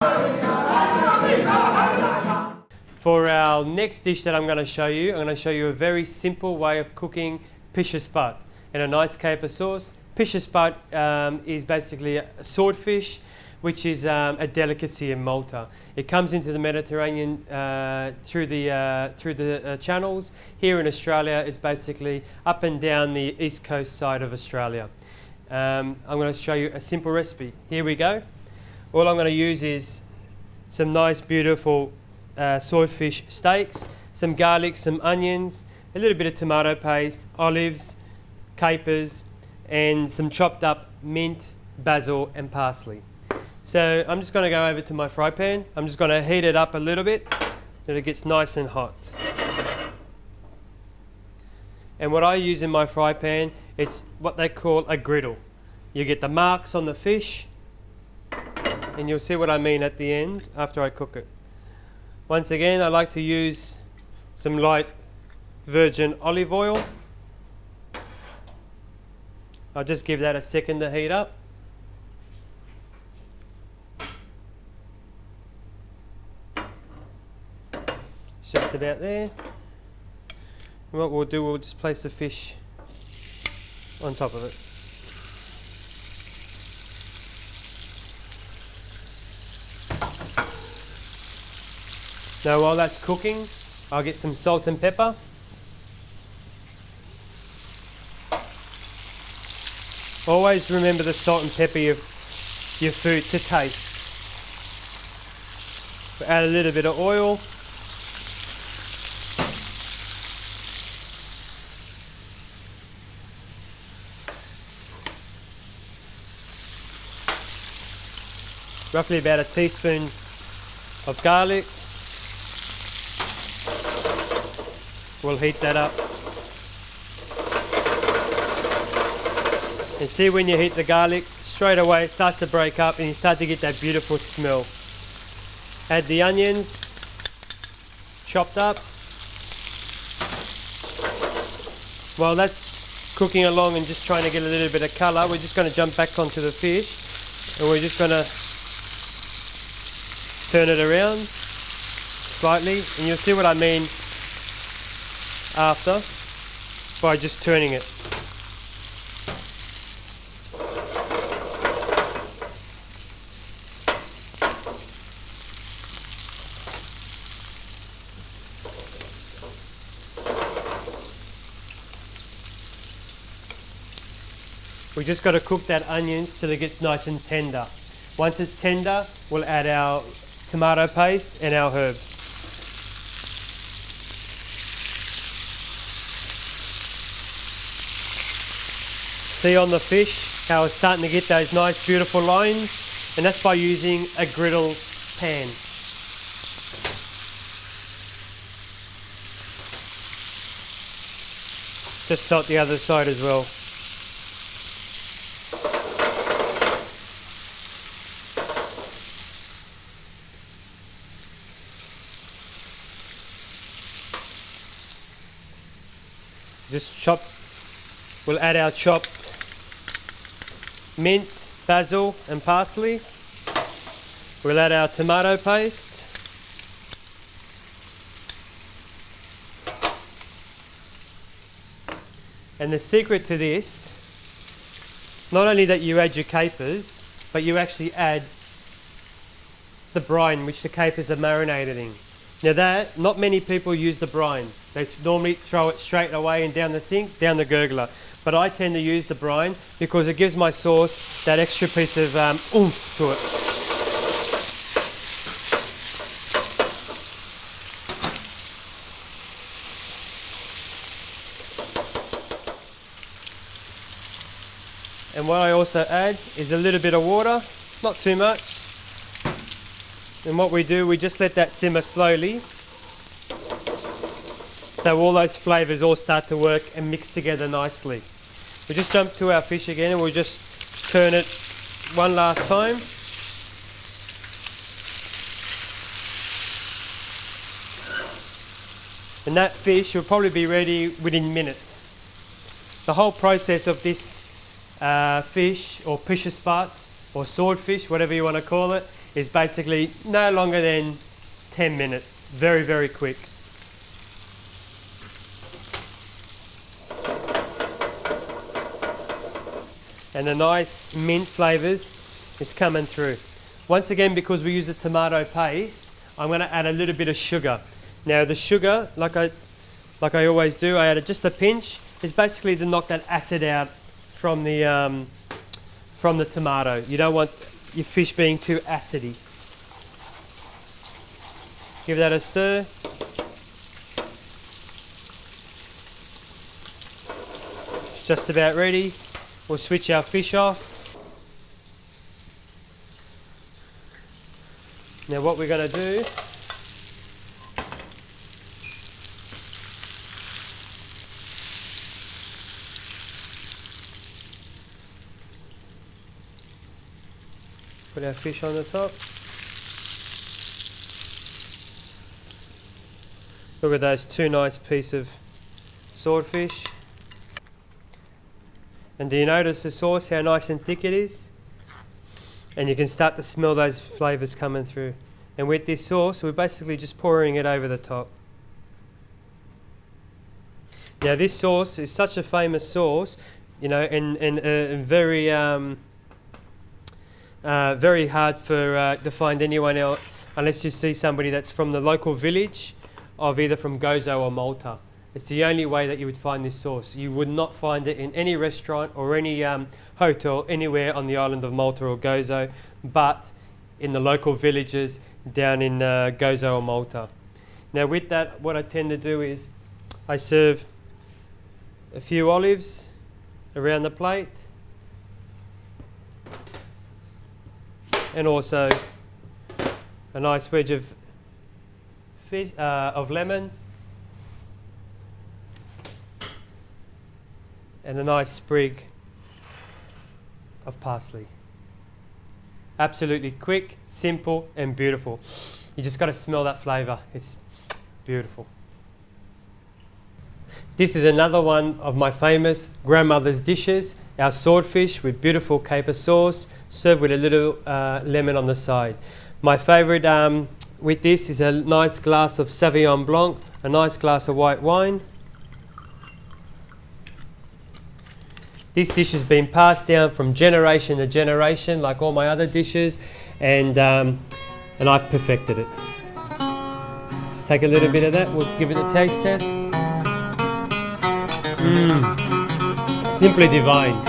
For our next dish that I'm going to show you, a very simple way of cooking pisha in a nice caper sauce. Pisha is basically a swordfish, which is a delicacy in Malta. It comes into the Mediterranean through the channels. Here in Australia, it's basically up and down the east coast side of Australia. I'm going to show you a simple recipe. Here we go. All I'm going to use is some nice, beautiful swordfish steaks, some garlic, some onions, a little bit of tomato paste, olives, capers, and some chopped up mint, basil, and parsley. So I'm just going to go over to my fry pan. I'm just going to heat it up a little bit so it gets nice and hot. And what I use in my fry pan, it's what they call a griddle. You get the marks on the fish, and you'll see what I mean at the end after I cook it. Once again, I like to use some light virgin olive oil. I'll just give that a second to heat up. It's just about there. And what we'll do, we'll just place the fish on top of it. Now while that's cooking, I'll get some salt and pepper. Always remember the salt and pepper of your food to taste. We'll add a little bit of oil. Roughly about a teaspoon of garlic. We'll heat that up. And see, when you heat the garlic, straight away it starts to break up and you start to get that beautiful smell. Add the onions, chopped up. While that's cooking along and just trying to get a little bit of colour, we're just going to jump back onto the fish and we're just going to turn it around slightly, and you'll see what I mean after by just turning it. We just got to cook that onions till it gets nice and tender. Once it's tender, we'll add our tomato paste and our herbs. See on the fish how it's starting to get those nice beautiful lines, and that's by using a griddle pan. Just salt the other side as well. Just chop, we'll add our chopped mint, basil and parsley. We'll add our tomato paste. And the secret to this, not only that you add your capers, but you actually add the brine which the capers are marinated in. Now that, not many people use the brine. They normally throw it straight away and down the sink, down the gurgler. But I tend to use the brine because it gives my sauce that extra piece of oomph to it. And what I also add is a little bit of water, not too much. And what we do, we just let that simmer slowly, so all those flavours all start to work and mix together nicely. We just jump to our fish again and we'll just turn it one last time. And that fish will probably be ready within minutes. The whole process of this fish, or pisha or swordfish, whatever you want to call it, is basically no longer than 10 minutes. Very, very quick. And the nice mint flavours is coming through. Once again, because we use a tomato paste, I'm going to add a little bit of sugar. Now the sugar, like I always do, I added just a pinch. It's basically to knock that acid out from the tomato. You don't want your fish being too acidy. Give that a stir. It's just about ready. We'll switch our fish off. Now what we're going to do, put our fish on the top. Look at those two nice pieces of swordfish. And do you notice the sauce, how nice and thick it is? And you can start to smell those flavours coming through. And with this sauce, we're basically just pouring it over the top. Now this sauce is such a famous sauce, you know, and very very hard to find anyone else unless you see somebody that's from the local village of either from Gozo or Malta. It's the only way that you would find this sauce. You would not find it in any restaurant or any hotel anywhere on the island of Malta or Gozo, but in the local villages down in Gozo or Malta. Now with that, what I tend to do is I serve a few olives around the plate, and also a nice wedge of fish, of lemon, and a nice sprig of parsley. Absolutely quick, simple and beautiful. You just got to smell that flavour. It's beautiful. This is another one of my famous grandmother's dishes, our swordfish with beautiful caper sauce, served with a little lemon on the side. My favourite with this is a nice glass of Sauvignon Blanc, a nice glass of white wine. This dish has been passed down from generation to generation, like all my other dishes, and I've perfected it. Just take a little bit of that. We'll give it a taste test. Simply divine.